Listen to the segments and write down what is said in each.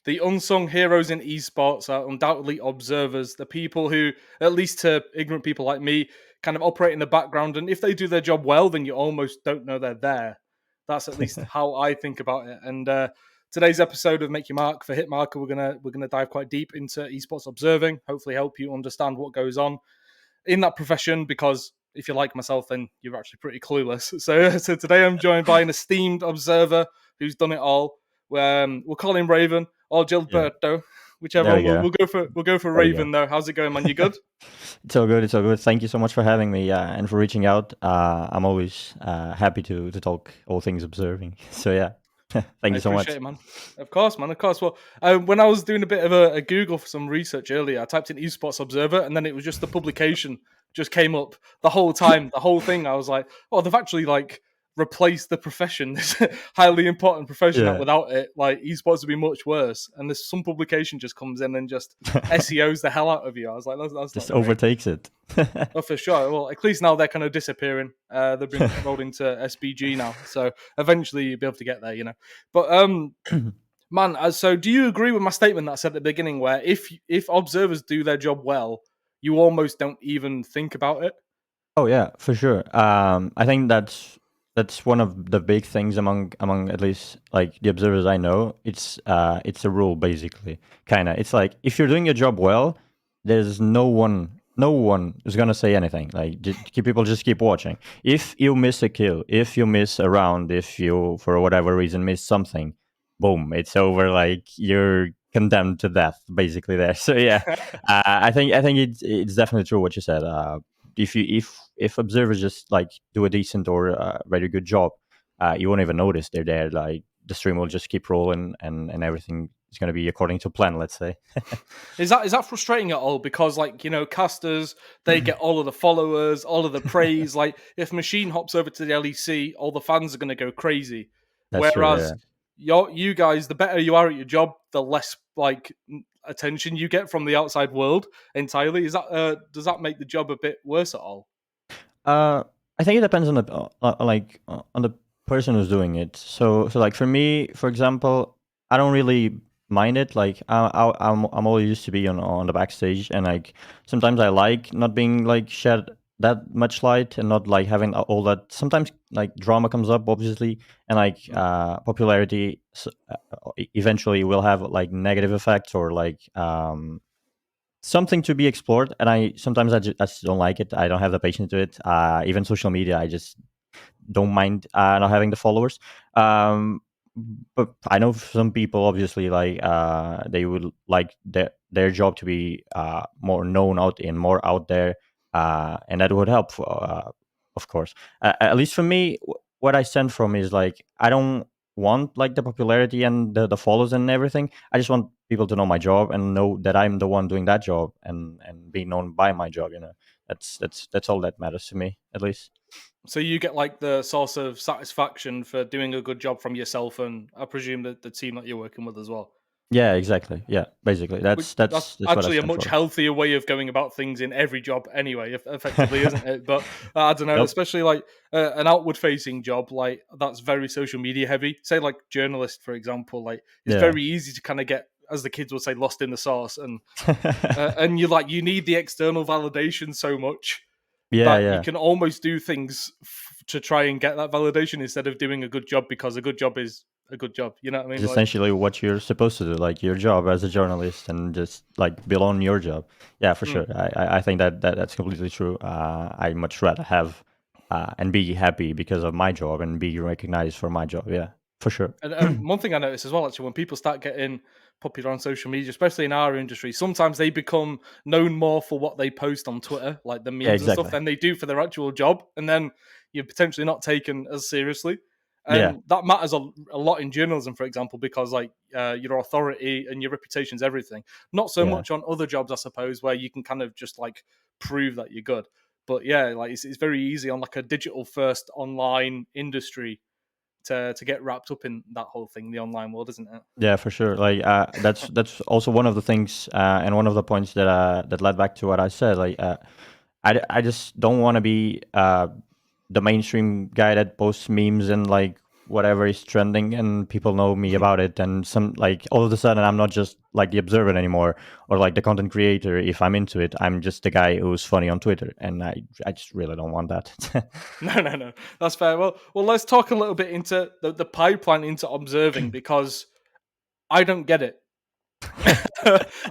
the unsung heroes in esports are undoubtedly observers, the people who, at least to ignorant people like me, kind of operate in the background. And if they do their job well, then you almost don't know they're there. That's at least how I think about it. And today's episode of Make Your Mark for Hitmarker, we're gonna dive quite deep into esports observing. Hopefully, help you understand what goes on in that profession, because if you're like myself, then you're actually pretty clueless. So today I'm joined by an esteemed observer who's done it all. We'll call him Raven or Yeah, Gilberto, whichever there we one. go. We'll go for There we go. Raven though. How's it going, man? You good? It's all good. It's all good. Thank you so much for having me and for reaching out. I'm always happy to talk all things observing. So yeah, thank I you so appreciate much. it, man. Of course, man. Of course. Well, when I was doing a bit of a Google for some research earlier, I typed in esports observer, and then it was just the publication just came up the whole time, the whole thing. I was like, oh, they've actually like replaced the profession, this highly important profession. That Yeah, without it, like esports would be much worse. And there's some publication just comes in and just SEOs the hell out of you. I was like, that's not just great. overtakes it. Oh, for sure. Well, at least now they're kind of disappearing. They've been rolled into SBG now, so eventually you'll be able to get there, you know. But man, so do you agree with my statement that I said at the beginning, where if observers do their job well, you almost don't even think about it? Oh yeah, for sure. I think that's one of the big things among at least like the observers I know. It's a rule basically, kind of. It's like if you're doing your job well, there's no one is gonna say anything. Like people just keep watching. If you miss a kill, if you miss a round, if you for whatever reason miss something, boom, it's over. Like you're condemned to death basically there. So yeah, I think it's definitely true what you said. If observers just like do a decent or very good job, you won't even notice they're there. Like the stream will just keep rolling, and everything is going to be according to plan. Let's say. Is that frustrating at all? Because like, you know, casters, they get all of the followers, all of the praise. Like if Machine hops over to the LEC, all the fans are going to go crazy. That's true. Whereas Yeah. you guys, the better you are at your job, the less like attention you get from the outside world entirely. Is that does that make the job a bit worse at all? Uh, I think it depends on the on the person who's doing it. So like for me, for example, I don't really mind it. Like I'm always used to be on the backstage, and like sometimes I like not being like shed that much light and not like having all that. Sometimes like drama comes up, obviously, and like popularity eventually will have like negative effects or like something to be explored. And I just don't like it. I don't have the patience to it. Even social media, I just don't mind not having the followers. um but I know some people obviously like they would like their job to be more known out and more out there, and that would help of course. At least for me, what I stand from is like I don't want like the popularity and the follows and everything. I just want people to know my job and know that I'm the one doing that job, and being known by my job, you know. That's all that matters to me, at least. So you get like the source of satisfaction for doing a good job from yourself, and I presume that the team that you're working with as well. Yeah, exactly. Yeah, basically, Which that's that's that's that's what I actually a stand much for. healthier way of going about things in every job, anyway. Effectively, isn't it? But I don't know, Yep. especially like an outward-facing job, like that's very social media heavy. Say like journalist, for example, like it's Yeah. very easy to kind of get, as the kids would say, lost in the sauce, and you need the external validation so much Yeah, that you yeah. can almost do things to try and get that validation instead of doing a good job, because a good job is a good job. You know what I It's mean? Like, essentially what you're supposed to do, like your job as a journalist, and just like belong your job. Yeah, for mm. sure. I think that's completely true. I much rather have and be happy because of my job and be recognized for my job. Yeah, for sure. And one thing I notice as well, actually, when people start getting popular on social media, especially in our industry, sometimes they become known more for what they post on Twitter, like the Yeah, memes and stuff, exactly. than they do for their actual job. And then you're potentially not taken as seriously. Yeah, And that matters a lot in journalism, for example, because like your authority and your reputation's everything. Not so yeah. much on other jobs, I suppose, where you can kind of just like prove that you're good. But yeah, like it's very easy on like a digital first online industry to get wrapped up in that whole thing, the online world, isn't it? Yeah, for sure. Like that's also one of the things, and one of the points that led back to what I said. Like I just don't want to be the mainstream guy that posts memes and like whatever is trending and people know me about it, and some like all of a sudden I'm not just like the observer anymore or like the content creator. If I'm into it, I'm just the guy who's funny on Twitter, and I just really don't want that. No, no, no. That's fair. Well, let's talk a little bit into the pipeline into observing because I don't get it.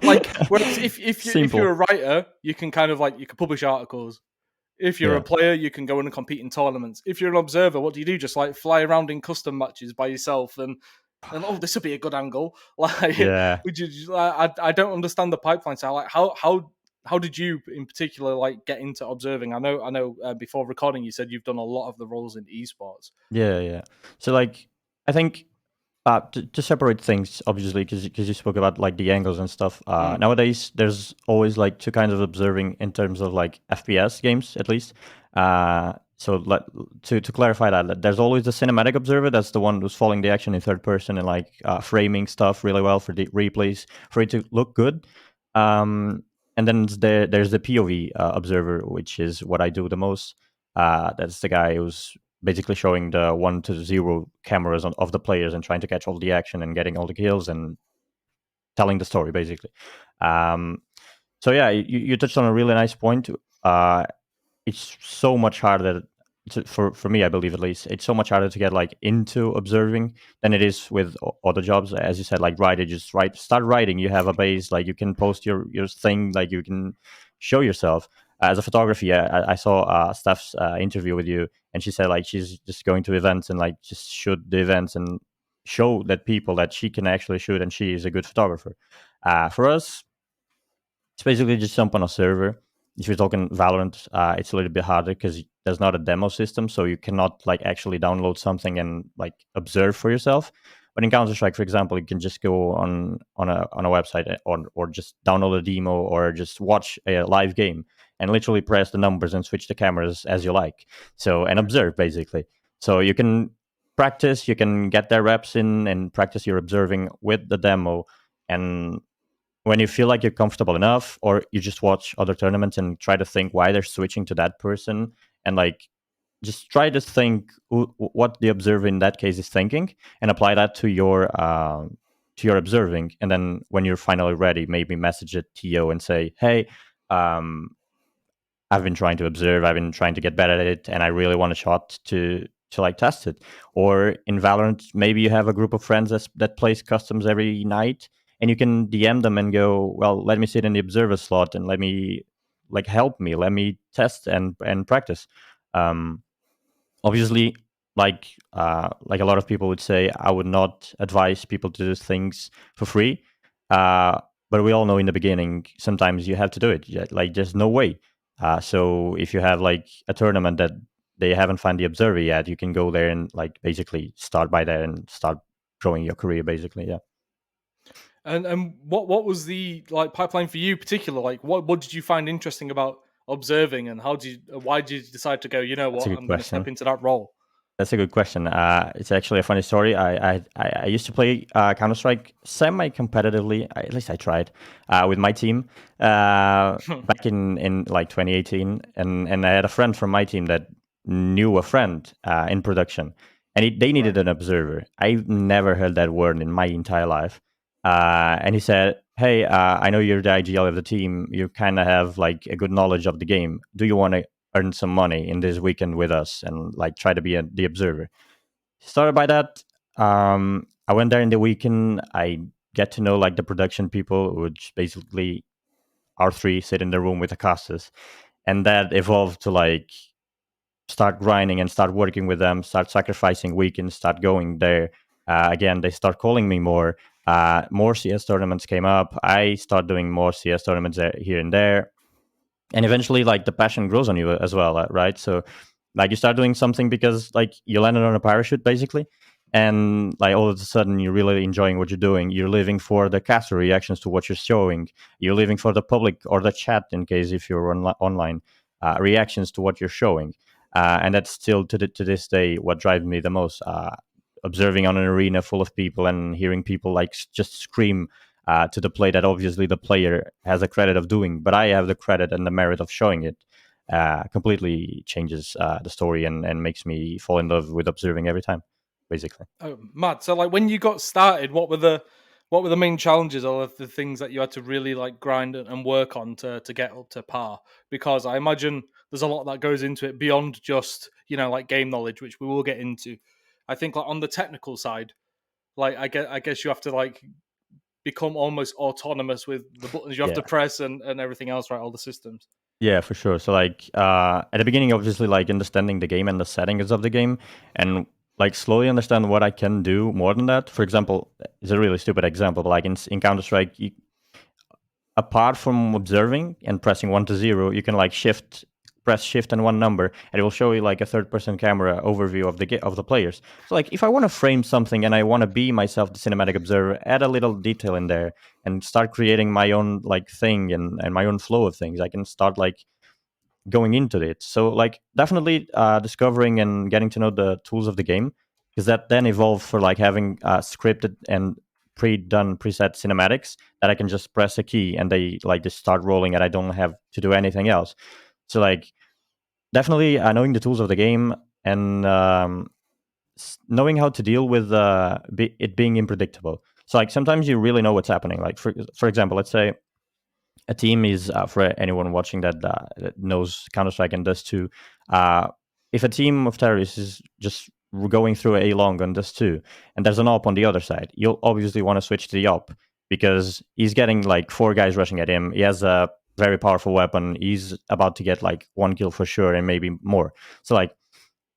Like, whereas if you're Simple. a writer, you can kind of like you can publish articles. If you're a Yeah. player, you can go in and compete in tournaments. If you're an observer, what do you do? Just like fly around in custom matches by yourself and oh, this would be a good angle. Like, Yeah. would you? I don't understand the pipeline. So, like, how did you in particular like get into observing? I know. Before recording, you said you've done a lot of the roles in esports. Yeah, yeah. So like, I think to separate things, obviously, because you spoke about like the angles and stuff. Mm, Nowadays, there's always like two kinds of observing in terms of like FPS games, at least. So to clarify that, there's always the cinematic observer. That's the one who's following the action in third person and like framing stuff really well for the replays for it to look good. Um, and then there's the POV observer, which is what I do the most. That's the guy who's basically showing the 1 to 0 cameras of the players and trying to catch all the action and getting all the kills and telling the story basically. Um, so yeah, you touched on a really nice point. It's so much harder for me, I believe, at least it's so much harder to get like into observing than it is with other jobs. As you said, like write it, just start writing, you have a base, like you can post your thing, like you can show yourself. As a photography, I saw Steph's interview with you, and she said like she's just going to events and like just shoot the events and show that people that she can actually shoot and she is a good photographer. For us, it's basically just jump on a server. If you're talking Valorant, it's a little bit harder because there's not a demo system, so you cannot like actually download something and like observe for yourself. But in Counter Strike, for example, you can just go on a website or just download a demo or just watch a live game and literally press the numbers and switch the cameras as you like. So and observe basically. So you can practice, you can get their reps in and practice your observing with the demo, and when you feel like you're comfortable enough, or you just watch other tournaments and try to think why they're switching to that person, and like just try to think what the observer in that case is thinking and apply that to your observing. And then when you're finally ready, maybe message a TO and say, hey, um, I've been trying to observe, I've been trying to get better at it, and I really want a shot to like test it. Or in Valorant, maybe you have a group of friends that plays customs every night, and you can DM them and go, well, let me sit in the observer slot and let me like help me, let me test and practice. Um, Obviously, like a lot of people would say, I would not advise people to do things for free. But we all know in the beginning sometimes you have to do it. Like there's no way. So if you have like a tournament that they haven't found the observer yet, you can go there and like basically start by there and start growing your career basically. Yeah. And what was the like pipeline for you, particular? Like, what did you find interesting about observing, and why did you decide to go? You know That's a what, good I'm going to step question. into that role. That's a good question. It's actually a funny story. I used to play Counter Strike semi competitively. At least I tried with my team back in like 2018, and I had a friend from my team that knew a friend in production, and they needed Right. an observer. I've never heard that word in my entire life. And he said, "Hey, I know you're the IGL of the team. You kind of have like a good knowledge of the game. Do you want to earn some money in this weekend with us and like try to be the observer?" Started by that. I went there in the weekend. I get to know like the production people, which basically our three sit in the room with the casters, and that evolved to like start grinding and start working with them, start sacrificing weekends, start going there. Again, they start calling me more. More CS tournaments came up. I start doing more CS tournaments here and there, and eventually like the passion grows on you as well, right? So like you start doing something because like you landed on a parachute basically, and like all of a sudden you're really enjoying what you're doing. You're living for the caster reactions to what you're showing, you're living for the public or the chat in case if you're online, reactions to what you're showing. And that's still to this day what drives me the most. Observing on an arena full of people and hearing people like just scream to the play that obviously the player has a credit of doing, but I have the credit and the merit of showing it, completely changes the story and makes me fall in love with observing every time. basically. Oh, mad. So like when you got started, what were the main challenges or the things that you had to really like grind and work on to get up to par? Because I imagine there's a lot that goes into it beyond just, like game knowledge, which we will get into. I think like on the technical side, like I guess you have to like become almost autonomous with the buttons you have Yeah. to press and everything else, right? All the systems. Yeah, for sure. So like at the beginning, obviously, like understanding the game and the settings of the game, and like slowly understand what I can do more than that. For example, it's a really stupid example, but like in Counter Strike, apart from observing and pressing 1 to 0, you can like press shift and one number, and it will show you like a third-person camera overview of the players. So like if I want to frame something and I want to be myself the cinematic observer, add a little detail in there and start creating my own like thing and my own flow of things. I can start like going into it. So like definitely discovering and getting to know the tools of the game, because that then evolved for like having scripted and pre-done preset cinematics that I can just press a key and they like just start rolling and I don't have to do anything else. So like definitely knowing the tools of the game and knowing how to deal with it being unpredictable. So like sometimes you really know what's happening. Like for example, let's say a team is for anyone watching that knows Counter Strike and does too. If a team of terrorists is just going through a long on this too, and there's an op on the other side, you'll obviously want to switch to the op because he's getting like 4 guys rushing at him. He has a very powerful weapon. He's about to get like 1 kill for sure and maybe more. So like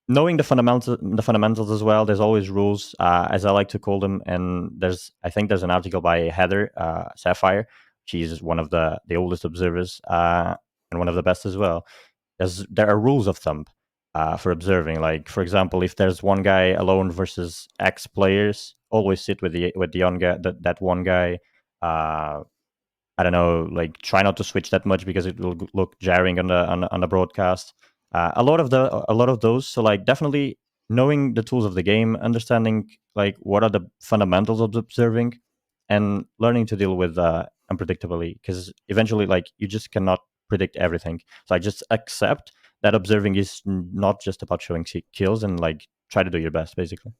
knowing the fundamentals as well. There's always rules, as I like to call them. And I think there's an article by Heather Sapphire. She's one of the oldest observers and one of the best as well. There are rules of thumb for observing. Like for example, if there's one guy alone versus X players, always sit with the on guy, that one guy. I don't know, like try not to switch that much because it will look jarring on the broadcast. A lot of those. So like definitely knowing the tools of the game, understanding like what are the fundamentals of observing, and learning to deal with unpredictability. Because eventually, like you just cannot predict everything. So I just accept that observing is not just about showing kills and like try to do your best, basically.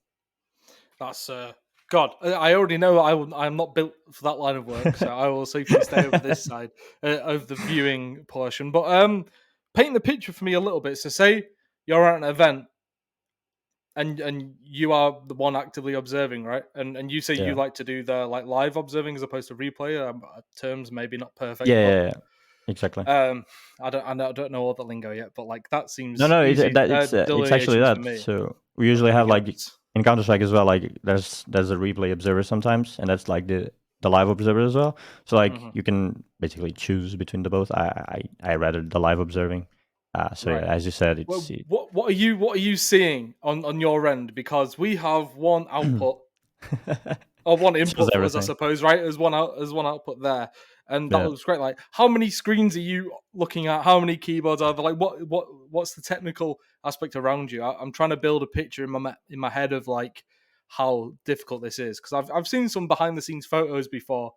That's God. I already know I'm not built for that line of work, so I will safely stay over this side of the viewing portion. But paint the picture for me a little bit. So, say you're at an event and you are the one actively observing, right? And you say you Yeah. like to do the like live observing as opposed to replay. Terms maybe not perfect, Yeah, but yeah, yeah. Exactly. I don't know all the lingo yet, but like that No, seems no, easy it's actually delineations for that. me. So we But usually I have like guess. in Counter Strike as well. Like there's a replay observer sometimes, and that's like the live observer as well. So like Mhm. you can basically choose between the both. I rather the live observing. So yeah, Right. as you said, Well, what are you seeing on your end? Because we have one output or one shows input for us, I everything. suppose, right? As one output there, and that Yeah. looks great. Like, how many screens are you looking at? How many keyboards are there? Like, what's the technical aspect around you? I'm trying to build a picture in my head of like how difficult this is because I've seen some behind the scenes photos before,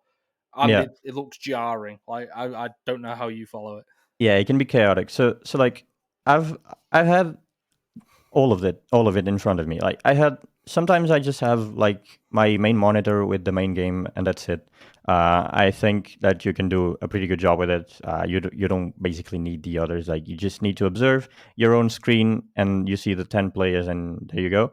and Yeah. it looks jarring. Like, I don't know how you follow it. Yeah, it can be chaotic. So like I've I've had all of it in front of me. Like I had sometimes I just have like my main monitor with the main game and that's it. I think that you can do a pretty good job with it. You don't basically need the others. Like you just need to observe your own screen and you see the 10 players and there you go.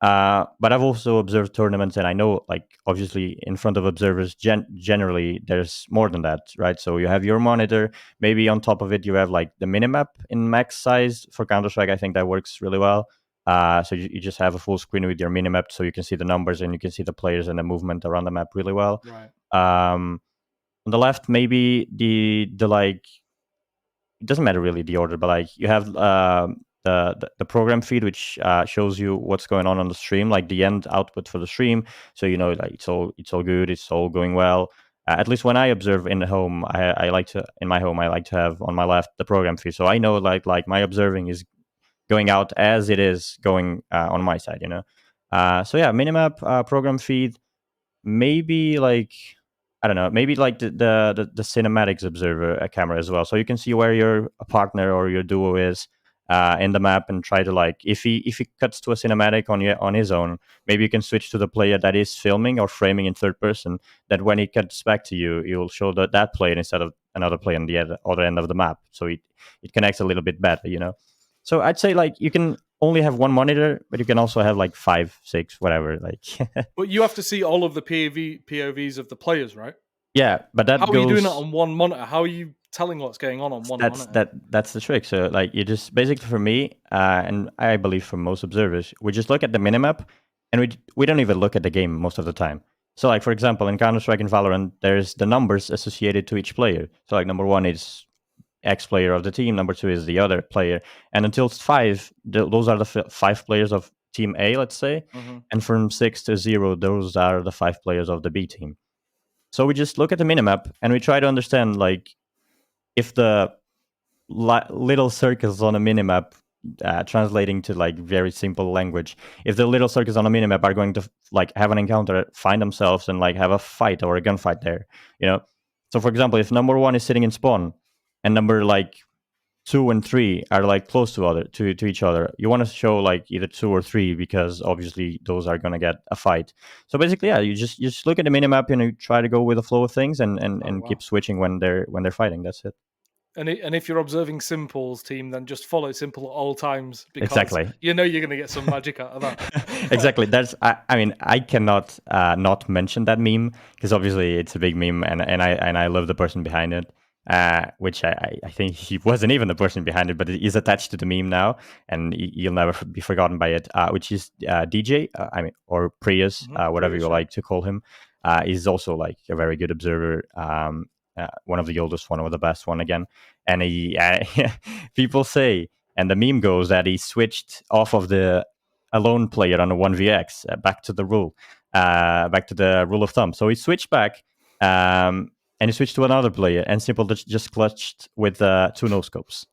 But I've also observed tournaments, and I know, like, obviously, in front of observers, generally, there's more than that, right? So you have your monitor. Maybe on top of it, you have like the minimap in max size for Counter Strike. I think that works really well. So you just have a full screen with your minimap, so you can see the numbers and you can see the players and the movement around the map really well. Right. Um, on the left, maybe the like it doesn't matter really the order, but like you have the program feed, which shows you what's going on the stream, like the end output for the stream. So you know, like it's all good, it's all going well. At least when I observe in the home, I like to in my home I like to have on my left the program feed, so I know like my observing is going out as it is going on my side, you know. So yeah, minimap, program feed, maybe like I don't know, maybe like the cinematics observer camera as well, so you can see where your partner or your duo is. in the map and try to like if he cuts to a cinematic on his own, maybe you can switch to the player that is filming or framing in third person. That when he cuts back to you, you'll show that player instead of another player on the other end of the map. So it connects a little bit better, you know. So I'd say like you can only have one monitor, but you can also have like 5, 6, whatever. Like, But you have to see all of the POVs of the players, right? yeah, but How that are you doing it goes. on one monitor? How are you telling what's going on one monitor? That's the trick. So like you just basically for me, and I believe for most observers, we just look at the minimap, and we don't even look at the game most of the time. So like for example, in Counter Strike and Valorant, there's the numbers associated to each player. So like number 1 is X player of the team, number 2 is the other player, and until 5, those are the 5 players of Team A, let's say, and from 6 to 0, those are the 5 players of the B team. So we just look at the minimap and we try to understand like if the little circles on a minimap, translating to like very simple language, if the little circles on a minimap are going to like have an encounter, find themselves and like have a fight or a gunfight there, you know. So for example, if number 1 is sitting in spawn and number like 2 and 3 are like close to each other, you want to show like either 2 or 3 because obviously those are going to get a fight. So basically, yeah, you just look at the minimap and you try to go with the flow of things and keep switching when they're fighting. That's it. And if you're observing Simple's team, then just follow Simple at all times because Exactly. you know you're going to get some magic out of that. Exactly. I mean, I cannot not mention that meme because obviously it's a big meme, and I love the person behind it. Which I think he wasn't even the person behind it, but it is attached to the meme now, and you'll never be forgotten by it. Which is DJ, I mean, or Prius, whatever Prius, you like to call him. Is also like a very good observer. One of the oldest one, or the best one again. And he, people say, and the meme goes that he switched off of the alone player on a 1vx back to the rule of thumb. So he switched back. And he switched to another player, and Simple just clutched with 2 no scopes,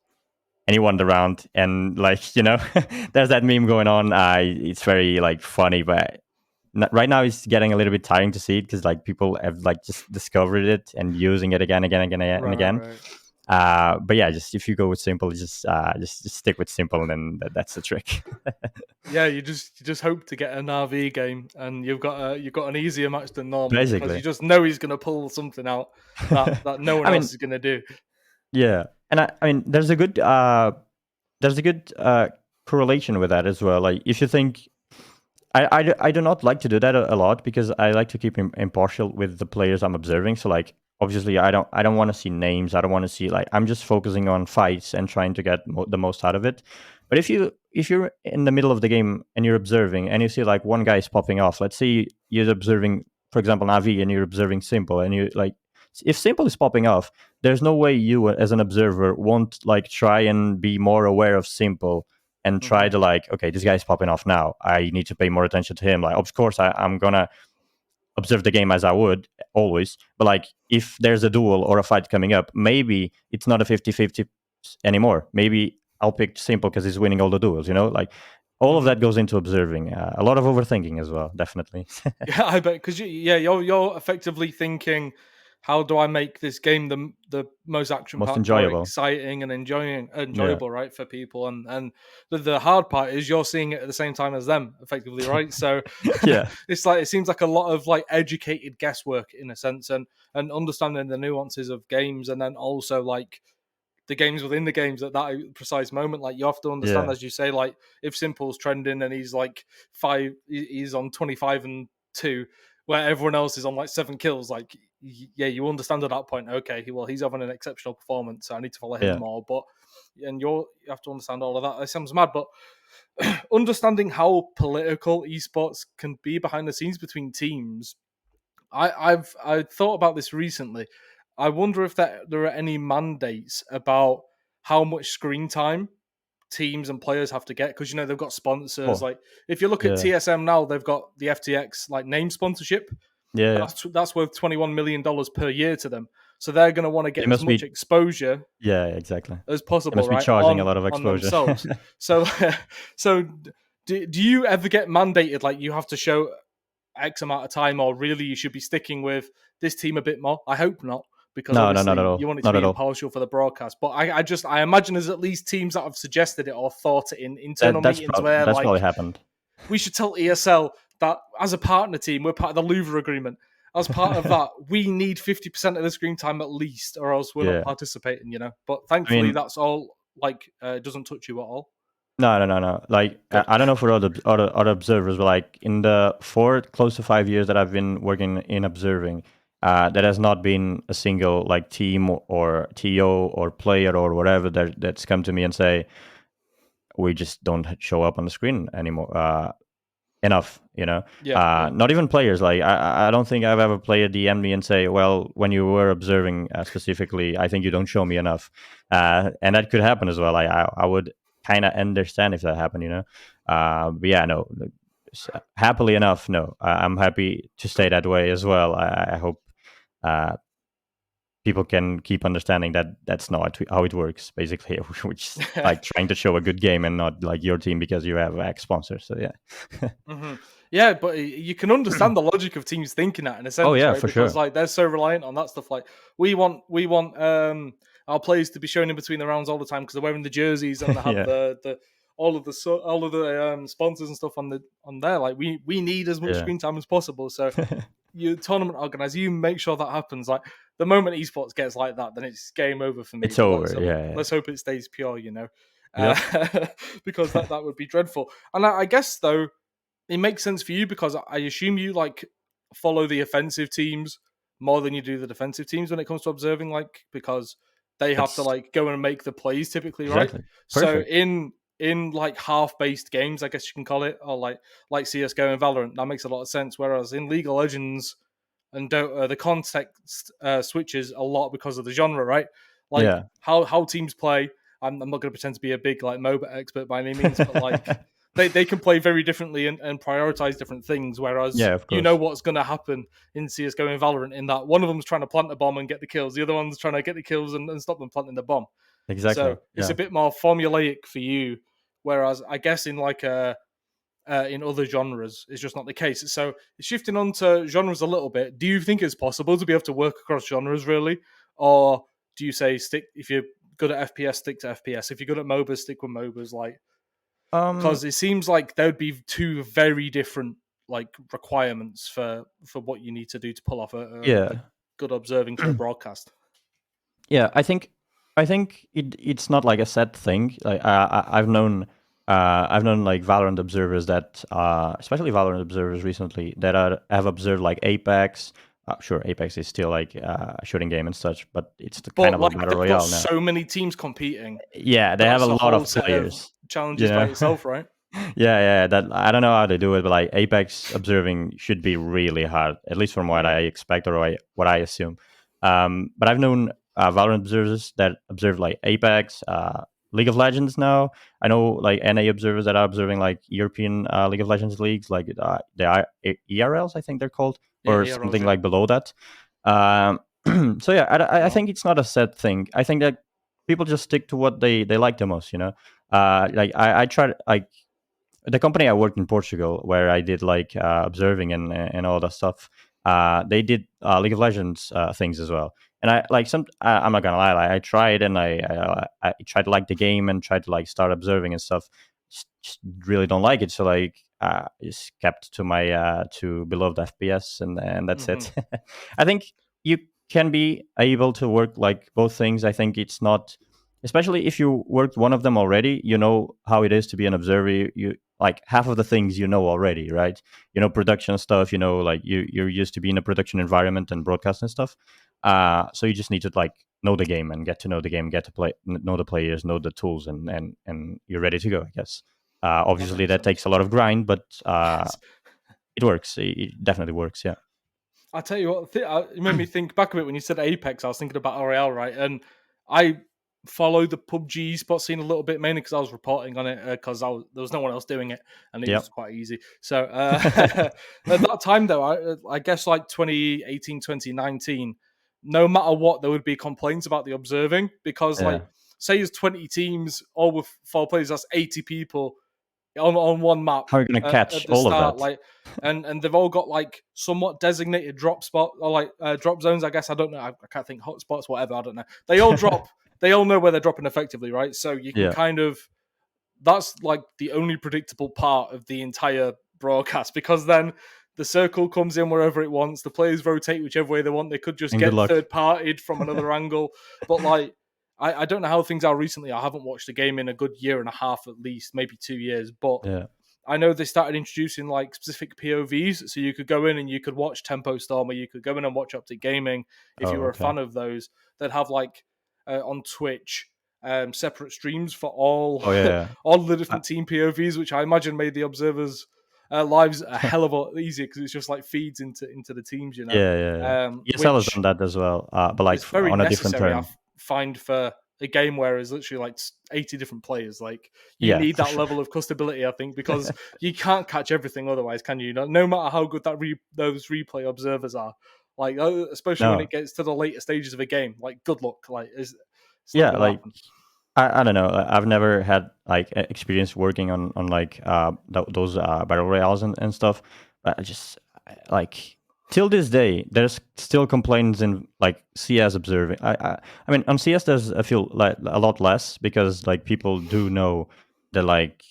and he won the round. And like, you know, there's that meme going on. It's very like funny, but right now it's getting a little bit tiring to see it because like people have like just discovered it and using it again and again. But yeah, just if you go with Simple, just stick with Simple, and then that's the trick. Yeah, you just hope to get an RV game, and you've got an easier match than normal because you just know he's going to pull something out that no one else is going to do. Yeah, and I mean, there's a good correlation with that as well. Like if you think, I do not like to do that a lot because I like to keep impartial with the players I'm observing. So like obviously I don't want to see names. I don't want to see like, I'm just focusing on fights and trying to get the most out of it. But if you're in the middle of the game and you're observing and you see like one guy is popping off, let's say you're observing, for example, Navi, and you're observing Simple, and you like, if Simple is popping off, there's no way you as an observer won't like try and be more aware of Simple and try to like, okay, this guy's popping off now, I need to pay more attention to him. Like, of course, I'm gonna observe the game as I would always, but like if there's a duel or a fight coming up, maybe it's not a 50-50 anymore. Maybe I'll pick Simple because he's winning all the duels, you know, like all of that goes into observing. A lot of overthinking as well, definitely. Yeah, I bet, because you're effectively thinking, how do I make this game the most action Most packed, more enjoyable. exciting and enjoyable, right, for people? And the hard part is you're seeing it at the same time as them, effectively, right? So Yeah. it's like, it seems like a lot of like educated guesswork in a sense, and understanding the nuances of games, and then also like the games within the games at that precise moment. Like you have to understand, Yeah. as you say, like if Simple's trending and he's like he's on 25-2, where everyone else is on like 7 kills, like yeah, you understand at that point, okay, well, he's having an exceptional performance, so I need to follow him more. But and you have to understand all of that. It sounds mad, but understanding how political esports can be behind the scenes between teams, I've thought about this recently. I wonder if there are any mandates about how much screen time teams and players have to get, because they've got sponsors. Like if you look at TSM now, they've got the FTX like name sponsorship. That's worth $21 million per year to them. So they're going to want to get as much exposure, exactly, as possible, must right? Be charging a lot of exposure on themselves. So do you ever get mandated, like you have to show X amount of time, or really you should be sticking with this team a bit more? I hope not, because No, no, not at obviously all. you want it to Not be at all. impartial for the broadcast. But I imagine there's at least teams that have suggested it or thought it in internal meetings where That's probably like happened. we should tell ESL that as a partner team, we're part of the Louvre agreement. As part of that, we need 50% of the screen time at least, or else we're not Yeah. participating, you know. But I thankfully, mean, that's all like it doesn't touch you at all. no. Like Good. I don't know for other observers, but like in the close to 5 years that I've been working in observing, there has not been a single like team or TO or player or whatever that's come to me and say we just don't show up on the screen anymore. Enough, you know. Yeah, yeah. Not even players. Like I don't think I've ever played DM me and say, well, when you were observing specifically, I think you don't show me enough, and that could happen as well. I would kind of understand if that happened, you know. But yeah, no. Happily enough, no. I'm happy to stay that way as well. I hope uh, people can keep understanding that that's not how it works. Basically, which is like trying to show a good game and not like your team because you have X sponsors. So yeah. Mm-hmm. Yeah, but you can understand the logic of teams thinking that in a Oh sense, yeah, right? for Because sure. like they're so reliant on that stuff. Like we want our players to be shown in between the rounds all the time because they're wearing the jerseys and they have Yeah, the all of the sponsors and stuff on there. Like we need as much yeah. screen time as possible. So you tournament organizer, you make sure that happens. Like the moment esports gets like that, then it's game over for me. It's But over. Yeah. let's hope it stays pure, you know, Yep. because that would be dreadful. And I guess though it makes sense for you because I assume you like follow the offensive teams more than you do the defensive teams when it comes to observing, like because they have to That's like go and make the plays typically, right? exactly So perfect. in like half based games, I guess you can call it, or like CS:GO and Valorant, that makes a lot of sense. Whereas in League of Legends and Dota, the context switches a lot because of the genre, right? Like Yeah. how teams play. I'm not going to pretend to be a big like MOBA expert by any means, but like they can play very differently and prioritize different things. Whereas Yeah, of you know course. what's going to happen in CS:GO and Valorant in that one of them's trying to plant the bomb and get the kills, the other one's trying to get the kills and stop them planting the bomb. So Exactly. it's a Yeah. bit more formulaic for you. Whereas I guess in like in other genres, it's just not the case. So shifting on to genres a little bit, do you think it's possible to be able to work across genres really, or do you say stick if you're good at FPS, stick to FPS? If you're good at MOBAs, stick with MOBAs. Like Um. because it seems like there would be two very different like requirements for what you need to do to pull off a Yeah. good observing for a broadcast. Yeah. I think it's not like a set thing. Like I've known like Valorant observers that especially Valorant observers recently that have observed like Apex. Sure, Apex is still like a shooting game and such, but it's the kind But of a like battle they've got royale now. so many teams competing, Yeah, they have a that's a lot whole of set of players. You challenges by know. itself, right? Yeah. That I don't know how they do it, but like Apex observing should be really hard, at least from what Mm-hmm. I expect or what I assume. But I've known Valorant observers that observe like Apex, League of Legends. Now I know like NA observers that are observing like European League of Legends leagues, like ERLs, I think they're called, Yeah, or heroes, something yeah. like below that. Um, so yeah, I Wow. think it's not a set thing. I think that people just stick to what they like the most. You know, like I tried like the company I worked in Portugal, where I did like observing and all that stuff. They did League of Legends things as well, and I like some. I'm not gonna lie, like, I tried and I tried to like the game and tried to like start observing and stuff. Just really don't like it, so like just kept to my to beloved FPS and that's Mm-hmm. it. I think you can be able to work like both things. I think it's not, especially if you worked one of them already, you know how it is to be an observer. You like half of the things you know already, right? You know production stuff. You know, like you're used to be in a production environment and broadcast and stuff. So you just need to like know the game and get to know the game, get to play, know the players, know the tools, and you're ready to go. I guess. That Obviously, makes that sense. takes a lot of grind, but it works. It definitely works. Yeah. I tell you what, it made me think back a bit when you said Apex. I was thinking about L'Oreal, right? And I follow the PUBG esports scene a little bit, mainly because I was reporting on it because there was no one else doing it, and it was Yep. quite easy. So at that time, though, I guess like 2018, 2019, no matter what, there would be complaints about the observing because, like, Yeah. say there's 20 teams, all with 4 players, that's 80 people on one map How are you gonna at catch the all of start, that? like, and they've all got like somewhat designated drop spot or like drop zones. I guess I don't know. I can't think hotspots, whatever. I don't know. They all drop. They all know where they're dropping effectively, right? So you can Yeah, kind of that's like the only predictable part of the entire broadcast because then the circle comes in wherever it wants. The players rotate whichever way they want. They could just and good get luck. third partied from another angle, but like. I don't know how things are recently. I haven't watched a game in a good year and a half, at least, maybe 2 years. But Yeah. I know they started introducing like specific POVs, so you could go in and you could watch Tempo Storm, or you could go in and watch Optic Gaming if you Oh, were a okay. fan of those. They'd have like on Twitch separate streams for all Oh, yeah. all the Uh, different team POVs, which I imagine made the observers' lives a hell of a lot easier because it's just like feeds into the teams, yeah, yeah, yeah. ESL has done which that as well, but like is very on a different necessary. term. Find for a game where there's literally like 80 different players. Like you Yeah, need for that sure. level of custability, I think, because you can't catch everything otherwise, can you? No matter how good those replay observers are, like especially when No, it gets to the later stages of a game, like good luck, like it's not yeah, going to like happen. I don't know. I've never had like experience working on like those battle royales and stuff. But I just like till this day, there's still complaints in like CS observing. I mean on CS there's a few like a lot less because like people do know that like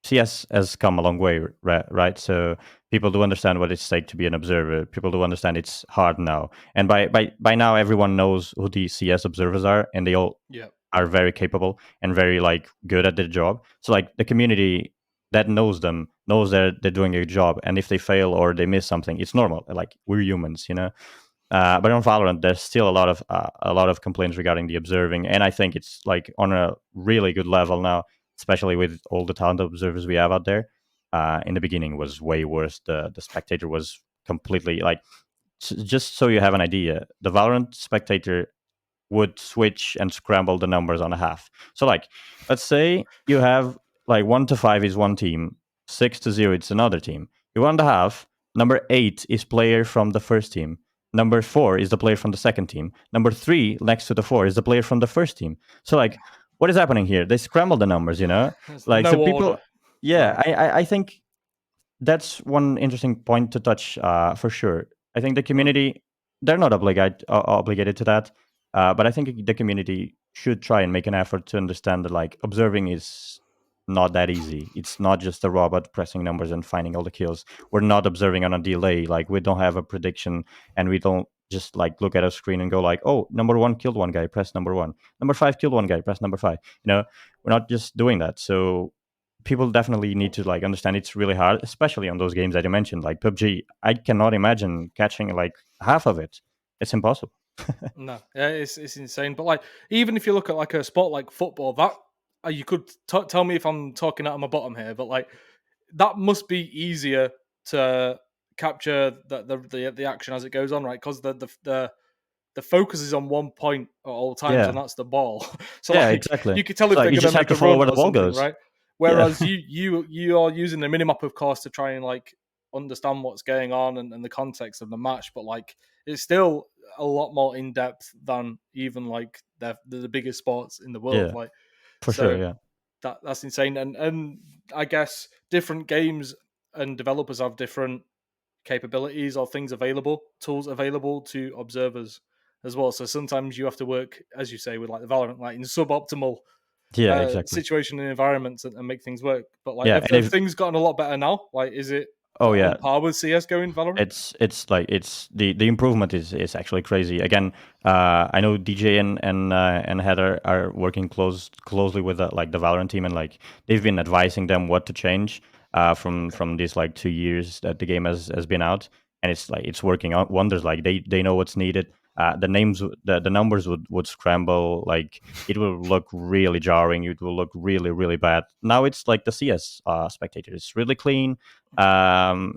CS has come a long way, right? So people do understand what it's like to be an observer. People do understand it's hard now, and by now everyone knows who the CS observers are, and they all Yeah, are very capable and very like good at their job. So like the community that knows them knows that they're doing a good job, and if they fail or they miss something, it's normal. Like we're humans, you know. But on Valorant, there's still a lot of complaints regarding the observing, and I think it's like on a really good level now, especially with all the talented observers we have out there. In the beginning, was way worse. The spectator was completely like just so you have an idea. The Valorant spectator would switch and scramble the numbers on a half. So like, let's say you have like 1 to 5 is one team, 6 to 0 it's another team. You want the half. Number 8 is player from the first team. Number 4 is the player from the second team. Number 3 next to the 4 is the player from the first team. So like, what is happening here? They scramble the numbers, you know. there's Like so no people, order. yeah. Like I think that's one interesting point to touch for sure. I think the community they're not obligated to that, but I think the community should try and make an effort to understand that like observing is not that easy. It's not just a robot pressing numbers and finding all the kills. We're not observing on a delay. Like we don't have a prediction, and we don't just like look at a screen and go like, oh, number 1 killed one guy, press number 1. Number 5 killed one guy, press number 5. You know, we're not just doing that. So people definitely need to like understand it's really hard, especially on those games that you mentioned, like PUBG. I cannot imagine catching like half of it. It's impossible. no, yeah, it's insane. But like even if you look at like a sport like football, that you could tell me if I'm talking out of my bottom here, but like that must be easier to capture the action as it goes on, right? Because the focus is on one point at all times, and Yeah, that's the ball. So yeah, like exactly. you could tell So if like they're you gonna just have make to a follow run where the or ball something, goes. right? Yeah. Whereas you are using the minimap of course to try and like understand what's going on and the context of the match, but like it's still a lot more in depth than even like the biggest sports in the world. Yeah, Like for sure. so Yeah. that's insane. And I guess different games and developers have different capabilities or things available, tools available to observers as well. So sometimes you have to work, as you say, with like the Valorant, like in suboptimal Yeah, exactly. situation and environments and make things work. But like, Yeah, and have if things gotten a lot better now? Like, is it oh on yeah, par with CS:GO in Valorant? it's like it's the improvement is actually crazy. Again, I know DJ and Heather are working closely with like the Valorant team, and like they've been advising them what to change Okay. from these like 2 years that the game has been out, and it's like it's working out wonders. Like they know what's needed. The numbers would scramble. Like it will look really jarring. It will look really bad. Now it's like the CS spectator. It's really clean. Um,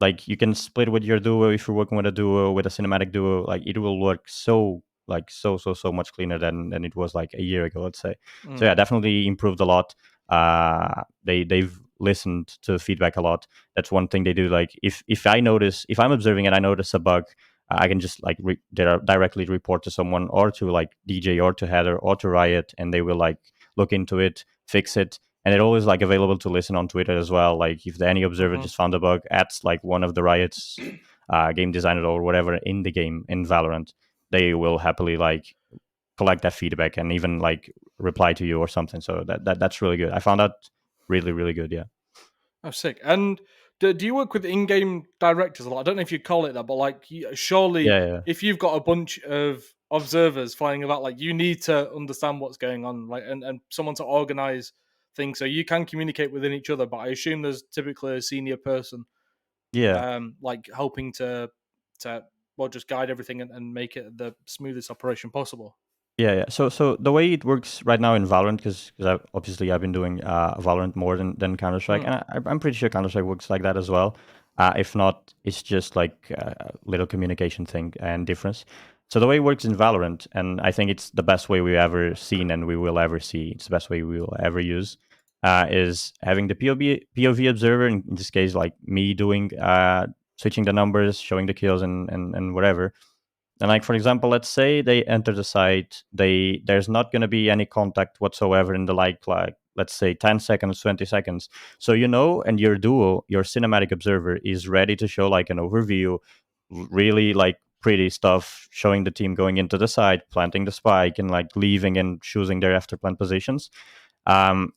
like you can split with your duo if you're working with a duo with a cinematic duo. Like it will work so like so much cleaner than it was like a year ago, let's say. So Mm. yeah, definitely improved a lot. They've listened to feedback a lot. That's one thing they do. Like if I notice, if I'm observing and I notice a bug, I can just like directly report to someone or to like DJ or to Heather or to Riot, and they will like look into it, fix it, and it always like available to listen on Twitter as well. Like if any observer Hmm. just found a bug at like one of the Riot's game designer or whatever in the game in Valorant, they will happily like collect that feedback and even like reply to you or something. So that's really good. I found that really really good. Yeah. Oh, sick. And do you work with in-game directors a lot? I don't know if you call it that, but like, surely Yeah, yeah, if you've got a bunch of observers flying about, like, you need to understand what's going on, like, and someone to organize things so you can communicate within each other. But I assume there's typically a senior person, yeah. like helping to well just guide everything and make it the smoothest operation possible. Yeah, yeah. So the way it works right now in Valorant, because obviously I've been doing Valorant more than Counter Strike, Mm, and I'm pretty sure Counter Strike works like that as well. If not, it's just like a little communication thing and difference. So the way it works in Valorant, and I think it's the best way we've ever seen and we will ever see. It's the best way we will ever use. Is having the POV observer, in this case, like me doing switching the numbers, showing the kills, and whatever. And like for example, let's say they enter the site, there's not going to be any contact whatsoever in the like let's say 10 seconds, 20 seconds. So you know, and your duo, your cinematic observer is ready to show like an overview, really like pretty stuff, showing the team going into the site, planting the spike, and like leaving and choosing their after plant positions. Um,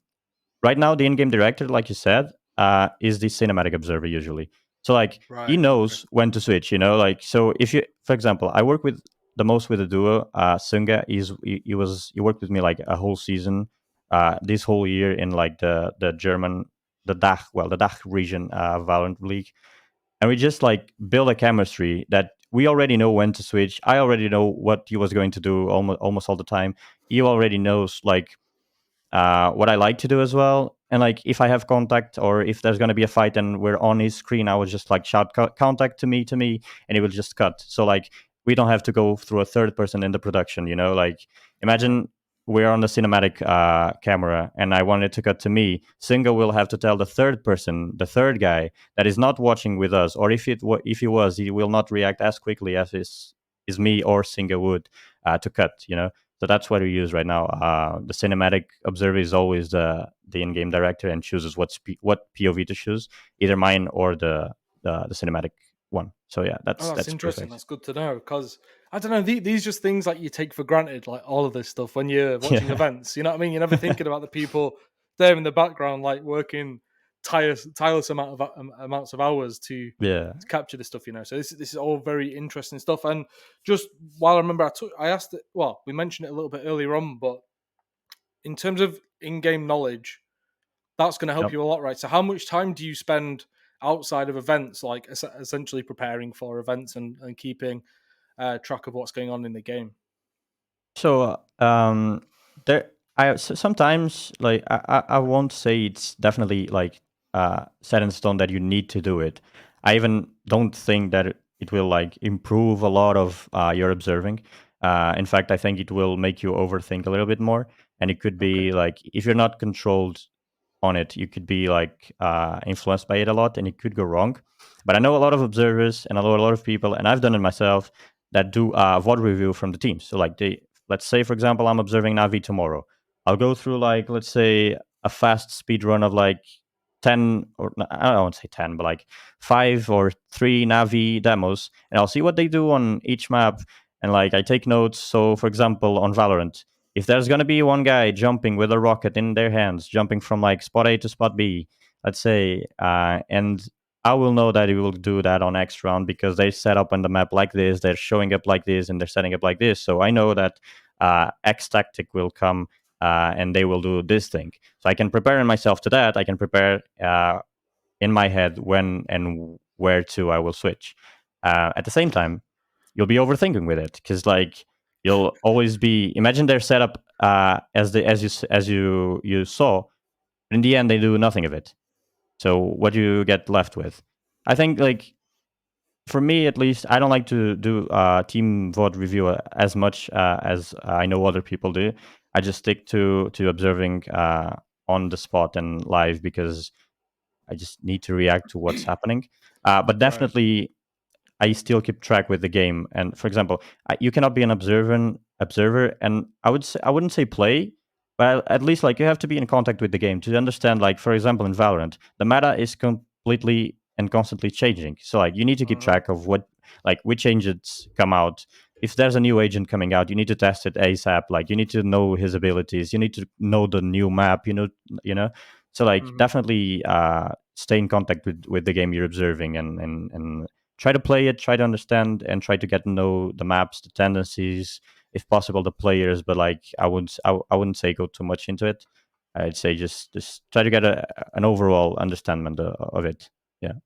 right now the in-game director, like you said, is the cinematic observer usually. So like he right. Okay. knows when to switch, you know, like so if you, for example, I work with the most with a duo. Sunga he worked with me like a whole season, this whole year in like the German, the Dach region Valorant League, and we just like build a chemistry that we already know when to switch. I already know what he was going to do almost all the time. He already knows like what I like to do as well. And like if I have contact or if there's going to be a fight and we're on his screen, I would just like shout contact to me, and it will just cut. So like we don't have to go through a third person in the production. You know, like Right. imagine we're on the cinematic camera and I want it to cut to me. Singa will have to tell the third person, the third guy that is not watching with us, or if he was, he will not react as quickly as is me or Singa would to cut. You know, so that's what we use right now. The cinematic observer is always the in-game director and chooses what POV to choose, either mine or the cinematic one. So yeah, Oh, that's that's interesting. perfect. That's good to know because I don't know. These just things like you take for granted, like all of this stuff when you're watching Yeah, events. You know what I mean? You're never thinking about the people there in the background, like working tireless amounts of hours yeah. to capture this stuff. You know, so this is all very interesting stuff. And just while I remember, I asked it. Well, we mentioned it a little bit earlier on, but in terms of in-game knowledge, that's going to help Yep. you a lot, right? So, how much time do you spend outside of events, like essentially preparing for events and keeping track of what's going on in the game? So there, sometimes like I won't say it's definitely like set in stone that you need to do it. I even don't think that it will like improve a lot of your observing. In fact, I think it will make you overthink a little bit more, and it could Okay, be like if you're not controlled on it, you could be like influenced by it a lot, and it could go wrong. But I know a lot of observers and I know a lot of people, and I've done it myself, that do VOD review from the team. So like let's say for example, I'm observing Navi tomorrow. I'll go through like let's say a fast speed run of like 10 or I don't want to say 10, but like 5 or 3 Navi demos, and I'll see what they do on each map, and like I take notes. So for example, on Valorant, if there's going to be one guy jumping with a rocket in their hands, jumping from like spot A to spot B, let's say, and I will know that he will do that on next round because they set up on the map like this, they're showing up like this, and they're setting up like this. So I know that X tactic will come and they will do this thing. So I can prepare myself to that. I can prepare in my head when and where to I will switch. At the same time, you'll be overthinking with it because like you'll always be imagine their setup as you saw. But in the end, they do nothing of it. So what do you get left with? I think like for me at least, I don't like to do team vote review as much as I know other people do. I just stick to observing on the spot and live because I just need to react to what's happening. But right. definitely, I still keep track with the game. And for example, you cannot be an observer, and I wouldn't say play, but at least like you have to be in contact with the game to understand. Like for example, in Valorant, the meta is completely and constantly changing. So like you need to keep Mhm. track of which agents come out. If there's a new agent coming out, you need to test it ASAP. Like you need to know his abilities. You need to know the new map. You know. So like Mhm. definitely stay in contact with the game you're observing and try to play it, try to understand, and try to get to know the maps, the tendencies, if possible, the players. But like I wouldn't say go too much into it. I'd say just try to get an overall understanding of it. Yeah.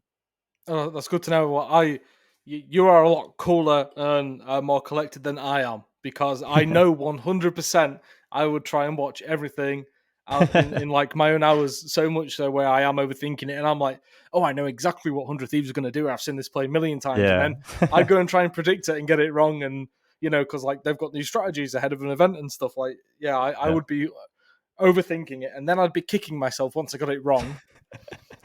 Oh, that's good to know. You are a lot cooler and more collected than I am because I know 100% I would try and watch everything out in like my own hours, so much so where I am overthinking it and I'm like, oh, I know exactly what 100 Thieves are going to do. I've seen this play a million times. And Yeah. then I go and try and predict it and get it wrong. And, because like they've got new strategies ahead of an event and stuff. Like, yeah, I Yeah. would be overthinking it. And then I'd be kicking myself once I got it wrong,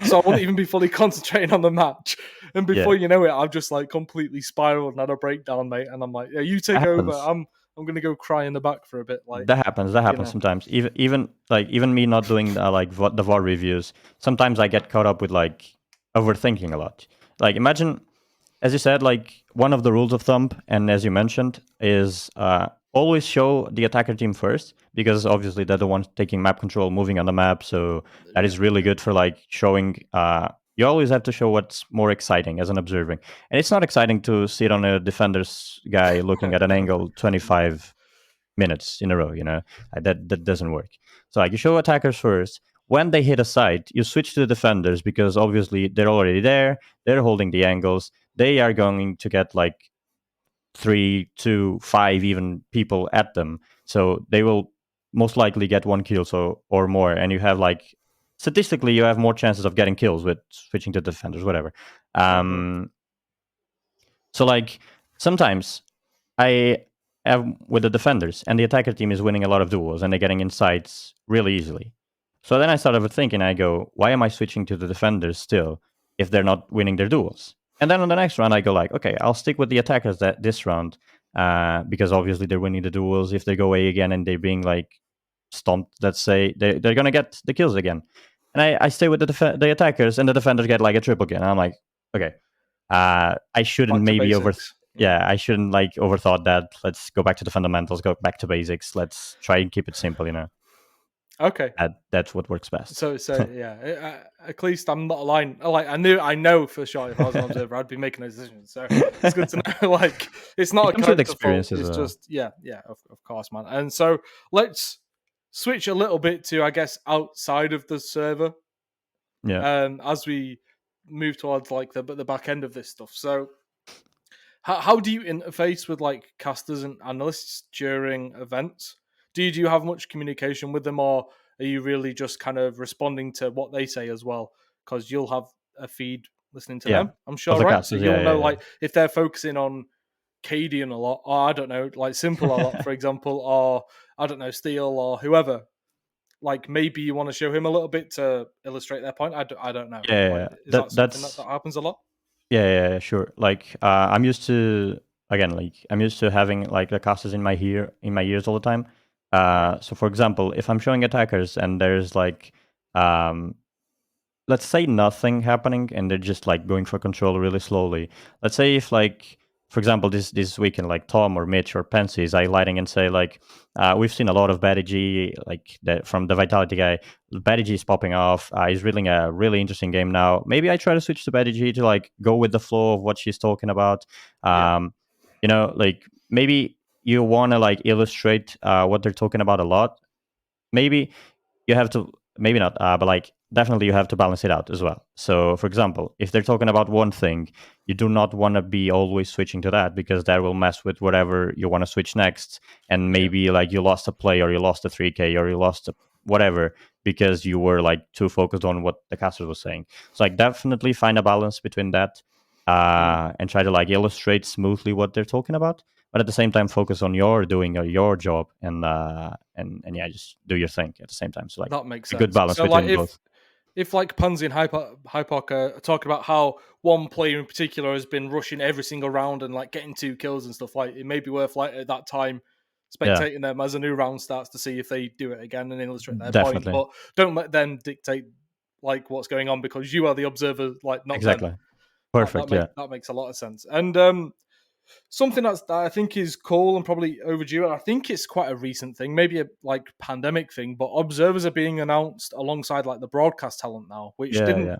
so I wouldn't even be fully concentrating on the match. And Yeah. before you know it, I've just like completely spiraled and had a breakdown, mate. And I'm like, yeah, you That take over. happens. I'm gonna go cry in the back for a bit, like, That happens. That you happens know. sometimes. Even me not doing the VOD reviews. Sometimes I get caught up with like overthinking a lot. Like imagine, as you said, like one of the rules of thumb, and as you mentioned, is always show the attacker team first because obviously they're the ones taking map control, moving on the map. So that Yeah, is really yeah, good for like showing. You always have to show what's more exciting as an observing, and it's not exciting to sit on a defender's guy looking at an angle 25 minutes in a row. That doesn't work. So like you show attackers first. When they hit a site, you switch to the defenders because obviously they're already there. They're holding the angles. They are going to get like 3 to 5 even people at them. So they will most likely get 1 kill or more. And you have like statistically you have more chances of getting kills with switching to defenders, whatever. hmm Um, so like sometimes I have with the defenders, and the attacker team is winning a lot of duels, and they're getting insights really easily. So then I started thinking, I go, why am I switching to the defenders still if they're not winning their duels? And then on the next round, I go like, okay, I'll stick with the attackers this round because obviously they're winning the duels. If they go away again and they're being like stomped, let's say, they're gonna get the kills again. And I stay with the attackers, and the defenders get like a triple kill. And I'm like, okay, I shouldn't back to maybe basics. Yeah. yeah, I shouldn't like overthought that. Let's go back to the fundamentals, go back to basics. Let's try and keep it simple. Okay. That's what works best. So yeah, at least I'm not aligned. Like I know for sure if I was an observer, I'd be making those decisions. So it's good to know. Like it's not It a comes with character fault. experience as It's well. just yeah, of course, man. And so let's switch a little bit to I guess outside of the server, Yeah. as we move towards like the back end of this stuff. So how do you interface with like casters and analysts during events? Do you have much communication with them, or are you really just kind of responding to what they say as well? Because you'll have a feed listening to Yeah. them, I'm Of sure, the right? So casters, yeah, you'll know yeah, yeah. like if they're focusing on Cadian a lot, or I don't know, like Simple a lot, for example, or I don't know, Steel or whoever. Like maybe you want to show him a little bit to illustrate their point. I don't know. Yeah, yeah, Like, yeah. is that something that That's happens a lot? yeah, yeah, yeah, sure. Like I'm used to again, like I'm used to having like the casters in my ears all the time. Yeah, So for example, if I'm showing attackers and there's like um let's say nothing happening and they're just like going for control really slowly. Let's say if like for example this weekend like Tom or Mitch or Pensy is highlighting and say like we've seen a lot of Batty G like from the Vitality guy. Batty G is popping off. He's reeling a really interesting game now. Maybe I try to switch to Batty G to like go with the flow of what she's talking about. yeah, Like maybe you want to like illustrate what they're talking about a lot. Maybe you have to maybe not but like definitely you have to balance it out as well. So for example, if they're talking about one thing, you do not want to be always switching to that because that will mess with whatever you want to switch next. And yeah. maybe like you lost a play or you lost a 3k or you lost a whatever because you were like too focused on what the caster was saying. So like definitely find a balance between that Mm. and try to like illustrate smoothly what they're talking about, but at the same time focus on your doing your job and yeah, just do your thing at the same time. So like That makes a good sense. balance So, like, between both. if like Pansy and Hypoc are talking about how one player in particular has been rushing every single round and like getting 2 kills and stuff, like it may be worth like at that time Yeah, spectating them as a new round starts to see if they do it again and illustrate their point. definitely. But don't let them dictate like what's going on, because you are the observer, like not them. Exactly. Perfect. Yeah. That makes a lot of sense. And something that I think is cool and probably overdue, and I think it's quite a recent thing, maybe a like pandemic thing, but observers are being announced alongside like the broadcast talent now, which Yeah. didn't. Yeah.